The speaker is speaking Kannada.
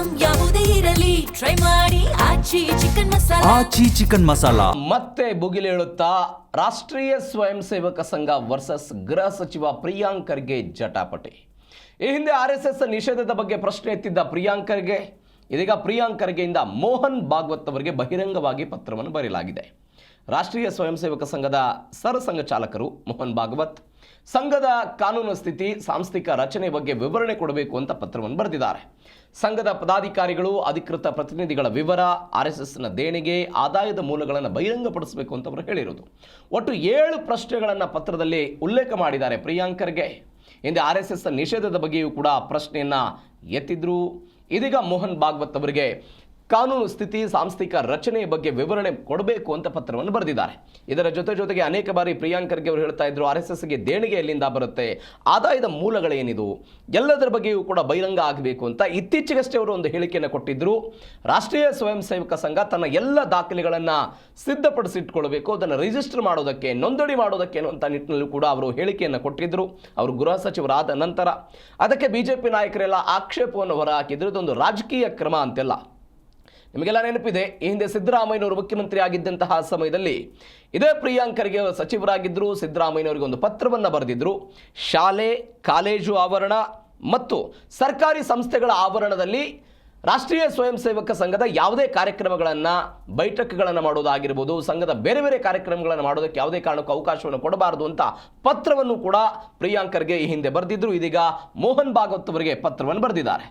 ಐಟಂ ಯಾವುದೇ ಇರಲಿ ಟ್ರೈ ಮಾಡಿ ಆಚಿ ಚಿಕನ್ ಮಸಾಲಾ. ಆಚಿ ಚಿಕನ್ ಮಸಾಲಾ ಮತ್ತೆ ಭುಗಿಲೇಳುತ್ತಾ ರಾಷ್ಟ್ರೀಯ ಸ್ವಯಂ ಸೇವಕ ಸಂಘ ವರ್ಸಸ್ ಗೃಹ ಸಚಿವ ಪ್ರಿಯಾಂಕ್ ಖರ್ಗೆ ಜಟಾಪಟಿ. ಈ ಹಿಂದೆ RSS ನಿಷೇಧದ ಬಗ್ಗೆ ಪ್ರಶ್ನೆ ಎತ್ತಿದ್ದ ಪ್ರಿಯಾಂಕ್ ಖರ್ಗೆ ಇದೀಗ ಪ್ರಿಯಾಂಕ್ ಖರ್ಗೆಯಿಂದ ಮೋಹನ್ ಭಾಗವತ್ ಅವರಿಗೆ ಬಹಿರಂಗವಾಗಿ ಪತ್ರವನ್ನು ಬರೆಯಲಾಗಿದೆ. ರಾಷ್ಟ್ರೀಯ ಸ್ವಯಂ ಸೇವಕ ಸಂಘದ ಸರಸಂಘ ಚಾಲಕರು ಮೋಹನ್ ಭಾಗವತ್ ಸಂಘದ ಕಾನೂನು ಸ್ಥಿತಿ ಸಾಂಸ್ಥಿಕ ರಚನೆ ಬಗ್ಗೆ ವಿವರಣೆ ಕೊಡಬೇಕು ಅಂತ ಪತ್ರವನ್ನು ಬರೆದಿದ್ದಾರೆ. ಸಂಘದ ಪದಾಧಿಕಾರಿಗಳು ಅಧಿಕೃತ ಪ್ರತಿನಿಧಿಗಳ ವಿವರ RSSನ ದೇಣಿಗೆ ಆದಾಯದ ಮೂಲಗಳನ್ನು ಬಹಿರಂಗಪಡಿಸಬೇಕು ಅಂತ ಅವರು ಹೇಳಿರೋದು. ಒಟ್ಟು 7 ಪ್ರಶ್ನೆಗಳನ್ನು ಪತ್ರದಲ್ಲಿ ಉಲ್ಲೇಖ ಮಾಡಿದ್ದಾರೆ ಪ್ರಿಯಾಂಕ್ ಖರ್ಗೆ. ಹಿಂದೆ RSS ನಿಷೇಧದ ಬಗ್ಗೆಯೂ ಕೂಡ ಪ್ರಶ್ನೆಯನ್ನ ಎತ್ತಿದ್ರು. ಇದೀಗ ಮೋಹನ್ ಭಾಗವತ್ ಅವರಿಗೆ ಕಾನೂನು ಸ್ಥಿತಿ ಸಾಂಸ್ಥಿಕ ರಚನೆಯ ಬಗ್ಗೆ ವಿವರಣೆ ಕೊಡಬೇಕು ಅಂತ ಪತ್ರವನ್ನು ಬರೆದಿದ್ದಾರೆ. ಇದರ ಜೊತೆಗೆ ಅನೇಕ ಬಾರಿ ಪ್ರಿಯಾಂಕ್ ಖರ್ಗೆ ಅವರು ಹೇಳ್ತಾ ಇದ್ರು RSSಗೆ ದೇಣಿಗೆ ಎಲ್ಲಿಂದ ಬರುತ್ತೆ, ಆದಾಯದ ಮೂಲಗಳೇನಿದು, ಎಲ್ಲದರ ಬಗ್ಗೆಯೂ ಕೂಡ ಬಹಿರಂಗ ಆಗಬೇಕು ಅಂತ ಇತ್ತೀಚೆಗಷ್ಟೇ ಅವರು ಒಂದು ಹೇಳಿಕೆಯನ್ನು ಕೊಟ್ಟಿದ್ರು. ರಾಷ್ಟ್ರೀಯ ಸ್ವಯಂ ಸೇವಕ ಸಂಘ ತನ್ನ ಎಲ್ಲ ದಾಖಲೆಗಳನ್ನು ಸಿದ್ಧಪಡಿಸಿಟ್ಕೊಳ್ಬೇಕು, ಅದನ್ನು ರಿಜಿಸ್ಟರ್ ಮಾಡೋದಕ್ಕೆ ನೋಂದಣಿ ಮಾಡೋದಕ್ಕೆ ಅನ್ನುವಂಥ ನಿಟ್ಟಿನಲ್ಲೂ ಕೂಡ ಅವರು ಹೇಳಿಕೆಯನ್ನು ಕೊಟ್ಟಿದ್ದರು. ಅವರು ಗೃಹ ಸಚಿವರಾದ ನಂತರ ಅದಕ್ಕೆ BJP ನಾಯಕರೆಲ್ಲ ಆಕ್ಷೇಪವನ್ನು ಹೊರಹಾಕಿದ್ರು. ಇದೊಂದು ರಾಜಕೀಯ ಕ್ರಮ ಅಂತೆಲ್ಲ. ನಿಮಗೆಲ್ಲ ನೆನಪಿದೆ, ಈ ಹಿಂದೆ ಸಿದ್ದರಾಮಯ್ಯನವರು ಮುಖ್ಯಮಂತ್ರಿ ಆಗಿದ್ದಂತಹ ಸಮಯದಲ್ಲಿ ಇದೇ ಪ್ರಿಯಾಂಕ್ ಖರ್ಗೆ ಅವರು ಸಚಿವರಾಗಿದ್ದರು. ಸಿದ್ದರಾಮಯ್ಯನವರಿಗೆ ಒಂದು ಪತ್ರವನ್ನು ಬರೆದಿದ್ದರು. ಶಾಲೆ ಕಾಲೇಜು ಆವರಣ ಮತ್ತು ಸರ್ಕಾರಿ ಸಂಸ್ಥೆಗಳ ಆವರಣದಲ್ಲಿ ರಾಷ್ಟ್ರೀಯ ಸ್ವಯಂ ಸೇವಕ ಸಂಘದ ಯಾವುದೇ ಕಾರ್ಯಕ್ರಮಗಳನ್ನು ಬೈಠಕ್ಗಳನ್ನು ಮಾಡೋದಾಗಿರ್ಬೋದು, ಸಂಘದ ಬೇರೆ ಬೇರೆ ಕಾರ್ಯಕ್ರಮಗಳನ್ನು ಮಾಡೋದಕ್ಕೆ ಯಾವುದೇ ಕಾರಣಕ್ಕೂ ಅವಕಾಶವನ್ನು ಕೊಡಬಾರದು ಅಂತ ಪತ್ರವನ್ನು ಕೂಡ ಪ್ರಿಯಾಂಕ್ ಖರ್ಗೆ ಈ ಹಿಂದೆ ಬರೆದಿದ್ದರು. ಇದೀಗ ಮೋಹನ್ ಭಾಗವತ್ ಅವರಿಗೆ ಪತ್ರವನ್ನು ಬರೆದಿದ್ದಾರೆ.